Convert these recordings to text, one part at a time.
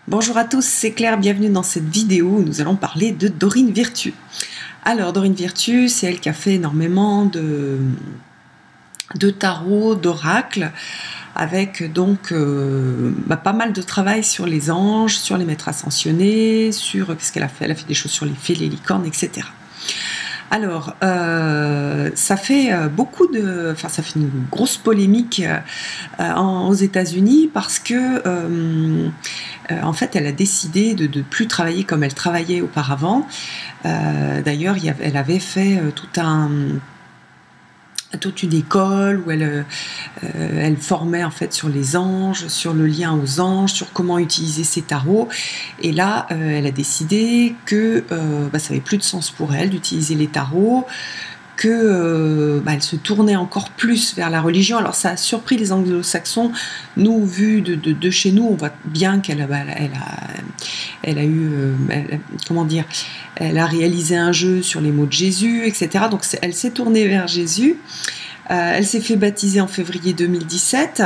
Bonjour à tous, c'est Claire, bienvenue dans cette vidéo où nous allons parler de Dorine Virtue. Alors Dorine Virtue, c'est elle qui a fait énormément de tarot, d'oracles, avec donc pas mal de travail sur les anges, sur les maîtres ascensionnés, sur qu'est-ce qu'elle a fait. Elle a fait des choses sur les fées, les licornes, etc. Alors, ça fait ça fait une grosse polémique aux États-Unis parce que, en fait, elle a décidé de ne plus travailler comme elle travaillait auparavant. D'ailleurs, elle avait fait toute une école où elle formait en fait sur les anges, sur le lien aux anges, sur comment utiliser ses tarots. Et là, elle a décidé que ça n'avait plus de sens pour elle d'utiliser les tarots, que elle se tournait encore plus vers la religion. Alors ça a surpris les anglo-saxons. Nous, vu de chez nous, on voit bien qu'elle elle a réalisé un jeu sur les mots de Jésus, etc. Donc elle s'est tournée vers Jésus. Elle s'est fait baptiser en février 2017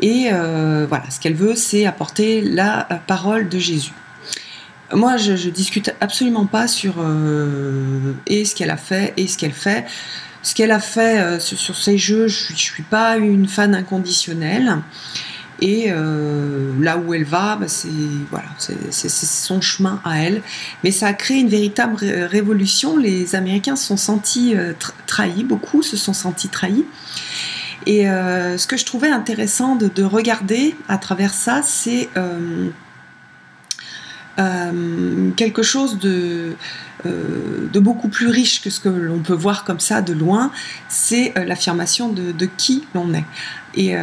et voilà, ce qu'elle veut, c'est apporter la parole de Jésus. Moi, je discute absolument pas sur et ce qu'elle a fait et ce qu'elle fait. Ce qu'elle a fait sur ces jeux, je suis pas une fan inconditionnelle. Et là où elle va, c'est son chemin à elle. Mais ça a créé une véritable révolution. Les Américains se sont sentis trahis, beaucoup se sont sentis trahis. Et ce que je trouvais intéressant de regarder à travers ça, c'est quelque chose de beaucoup plus riche que ce que l'on peut voir comme ça de loin. C'est l'affirmation de qui l'on est. Et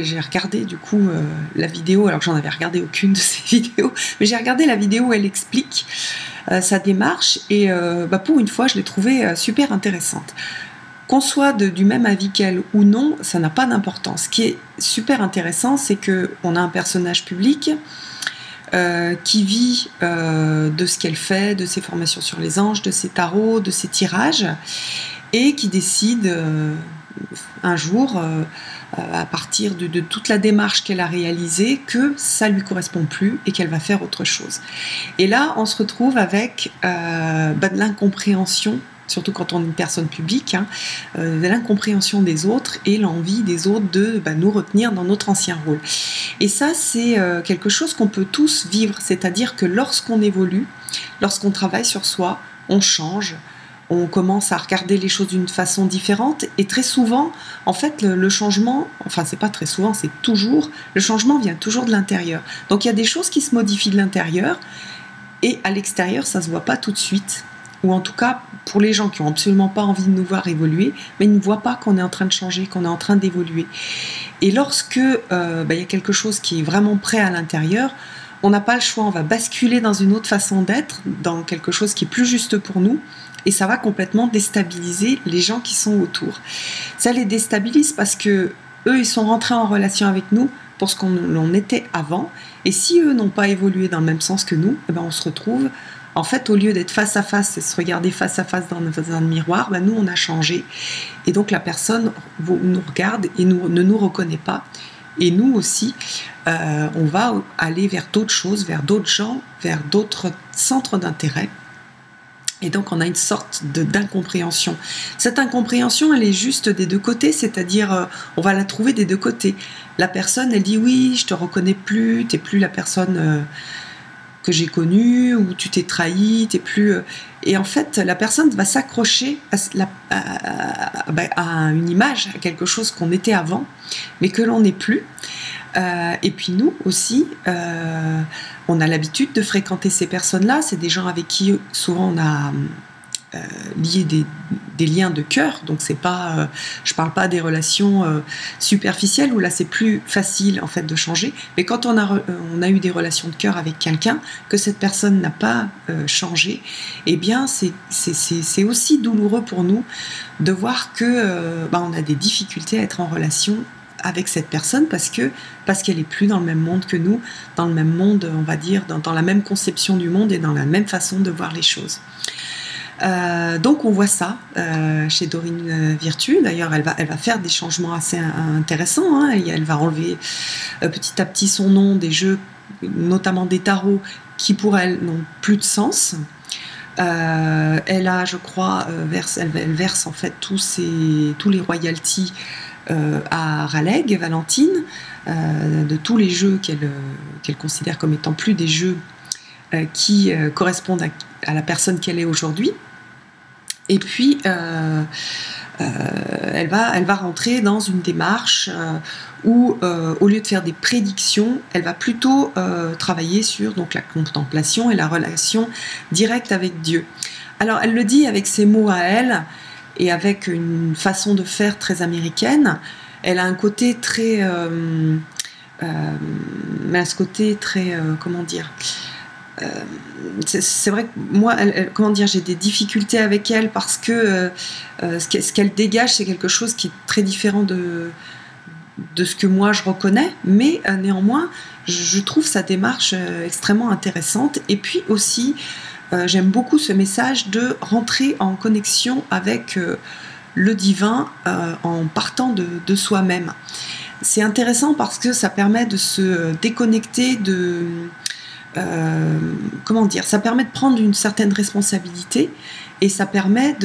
j'ai regardé du coup la vidéo, alors que j'en avais regardé aucune de ces vidéos, mais j'ai regardé la vidéo où elle explique sa démarche et pour une fois je l'ai trouvée super intéressante. Qu'on soit du même avis qu'elle ou non, ça n'a pas d'importance. Ce qui est super intéressant, c'est qu'on a un personnage public qui vit de ce qu'elle fait, de ses formations sur les anges, de ses tarots, de ses tirages, et qui décide un jour, à partir de toute la démarche qu'elle a réalisée, que ça ne lui correspond plus et qu'elle va faire autre chose. Et là, on se retrouve avec de l'incompréhension, surtout quand on est une personne publique, de l'incompréhension des autres et l'envie des autres de nous retenir dans notre ancien rôle. Et ça, c'est quelque chose qu'on peut tous vivre, c'est-à-dire que lorsqu'on évolue, lorsqu'on travaille sur soi, on change, on commence à regarder les choses d'une façon différente, et très souvent, en fait, le changement, enfin c'est pas très souvent, c'est toujours, le changement vient toujours de l'intérieur. Donc il y a des choses qui se modifient de l'intérieur, et à l'extérieur, ça se voit pas tout de suite, ou en tout cas, pour les gens qui n'ont absolument pas envie de nous voir évoluer, mais ils ne voient pas qu'on est en train de changer, qu'on est en train d'évoluer. Et lorsque y a quelque chose qui est vraiment prêt à l'intérieur, on n'a pas le choix, on va basculer dans une autre façon d'être, dans quelque chose qui est plus juste pour nous, et ça va complètement déstabiliser les gens qui sont autour. Ça les déstabilise parce que eux, ils sont rentrés en relation avec nous pour ce qu'on était avant, et si eux n'ont pas évolué dans le même sens que nous, on se retrouve, en fait, au lieu d'être face à face et se regarder face à face dans un miroir, nous, on a changé. Et donc, la personne nous regarde et ne nous reconnaît pas. Et nous aussi, on va aller vers d'autres choses, vers d'autres gens, vers d'autres centres d'intérêt. Et donc, on a une sorte d'incompréhension. Cette incompréhension, elle est juste des deux côtés, c'est-à-dire, on va la trouver des deux côtés. La personne, elle dit « Oui, je te reconnais plus, t'es plus la personne... que j'ai connu, ou tu t'es trahi, t'es plus... Et en fait, la personne va s'accrocher à une image, à quelque chose qu'on était avant, mais que l'on n'est plus. Et puis nous aussi, on a l'habitude de fréquenter ces personnes-là. C'est des gens avec qui souvent on a lié des liens de cœur. Donc c'est pas, je parle pas des relations superficielles où là c'est plus facile en fait de changer. Mais quand on a eu des relations de cœur avec quelqu'un, que cette personne n'a pas changé, eh bien c'est aussi douloureux pour nous de voir que on a des difficultés à être en relation avec cette personne parce qu'elle est plus dans le même monde que nous, dans le même monde, on va dire, dans la même conception du monde et dans la même façon de voir les choses. Donc on voit ça chez Dorine Virtue. D'ailleurs elle va faire des changements assez intéressants, hein. Elle va enlever petit à petit son nom des jeux notamment des tarots qui pour elle n'ont plus de sens. Elle a, je crois, elle verse en fait tous les royalties à Raleigh, Valentine, de tous les jeux qu'elle considère comme étant plus des jeux qui correspondent à la personne qu'elle est aujourd'hui. Et puis, elle va rentrer dans une démarche où, au lieu de faire des prédictions, elle va plutôt travailler sur donc, la contemplation et la relation directe avec Dieu. Alors, elle le dit avec ses mots à elle, et avec une façon de faire très américaine. Elle a un côté très... comment dire, c'est vrai que moi, comment dire, j'ai des difficultés avec elle parce que ce qu'elle dégage, c'est quelque chose qui est très différent de ce que moi je reconnais, mais néanmoins, je trouve sa démarche extrêmement intéressante. Et puis aussi, j'aime beaucoup ce message de rentrer en connexion avec le divin en partant de soi-même. C'est intéressant parce que ça permet de se déconnecter de... comment dire, ça permet de prendre une certaine responsabilité et ça permet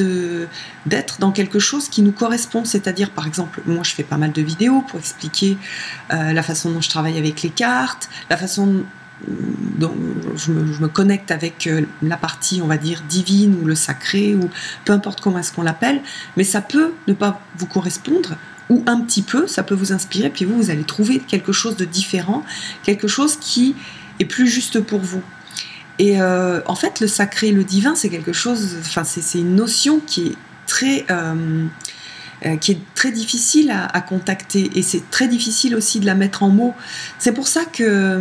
d'être dans quelque chose qui nous correspond, c'est-à-dire par exemple, moi je fais pas mal de vidéos pour expliquer la façon dont je travaille avec les cartes, la façon dont je me connecte avec la partie, on va dire, divine ou le sacré, ou peu importe comment est-ce qu'on l'appelle, mais ça peut ne pas vous correspondre, ou un petit peu, ça peut vous inspirer, puis vous allez trouver quelque chose de différent, quelque chose qui est plus juste pour vous. Et en fait, le sacré, le divin, c'est quelque chose, enfin, c'est une notion qui est très difficile à contacter, et c'est très difficile aussi de la mettre en mots. C'est pour ça que,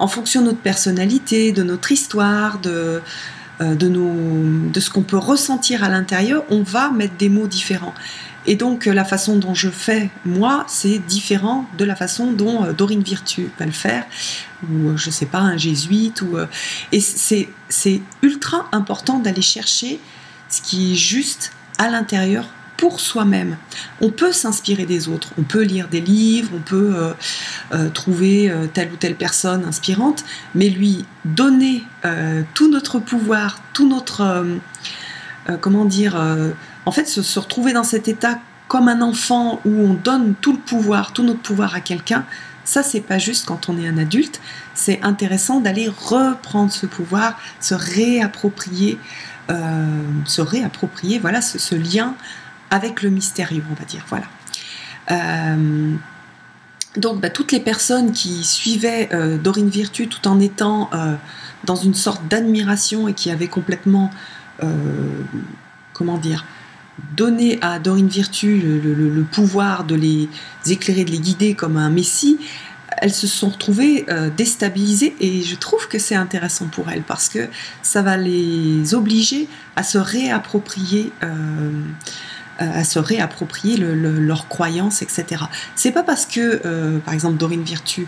en fonction de notre personnalité, de notre histoire, de ce qu'on peut ressentir à l'intérieur, on va mettre des mots différents. Et donc la façon dont je fais, moi, c'est différent de la façon dont Dorine Virtue va le faire, ou je sais pas, un jésuite, et c'est ultra important d'aller chercher ce qui est juste à l'intérieur pour soi-même. On peut s'inspirer des autres, on peut lire des livres, on peut trouver telle ou telle personne inspirante, mais lui donner tout notre pouvoir, tout notre... comment dire... en fait, se retrouver dans cet état comme un enfant où on donne tout notre pouvoir à quelqu'un, ça, c'est pas juste quand on est un adulte. C'est intéressant d'aller reprendre ce pouvoir, se réapproprier, voilà, ce lien avec le mystérieux, on va dire. Voilà. Donc, toutes les personnes qui suivaient Dorine Virtue tout en étant dans une sorte d'admiration et qui avaient complètement, comment dire, donner à Dorine Virtue le pouvoir de les éclairer, de les guider comme un messie, elles se sont retrouvées déstabilisées, et je trouve que c'est intéressant pour elles parce que ça va les obliger à se réapproprier leurs croyances, etc. C'est pas parce que, par exemple, Dorine Virtue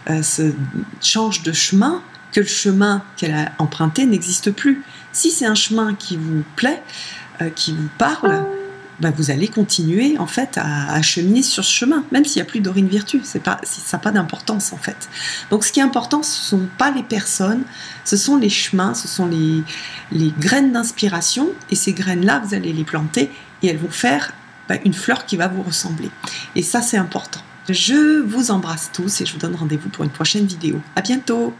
se change de chemin que le chemin qu'elle a emprunté n'existe plus. Si c'est un chemin qui vous plaît, qui vous parle, vous allez continuer en fait à cheminer sur ce chemin, même s'il n'y a plus Dorine Virtue. Ça n'a pas d'importance en fait. Donc ce qui est important, ce ne sont pas les personnes, ce sont les chemins, ce sont les graines d'inspiration, et ces graines-là, vous allez les planter et elles vont faire une fleur qui va vous ressembler. Et ça, c'est important. Je vous embrasse tous et je vous donne rendez-vous pour une prochaine vidéo. À bientôt!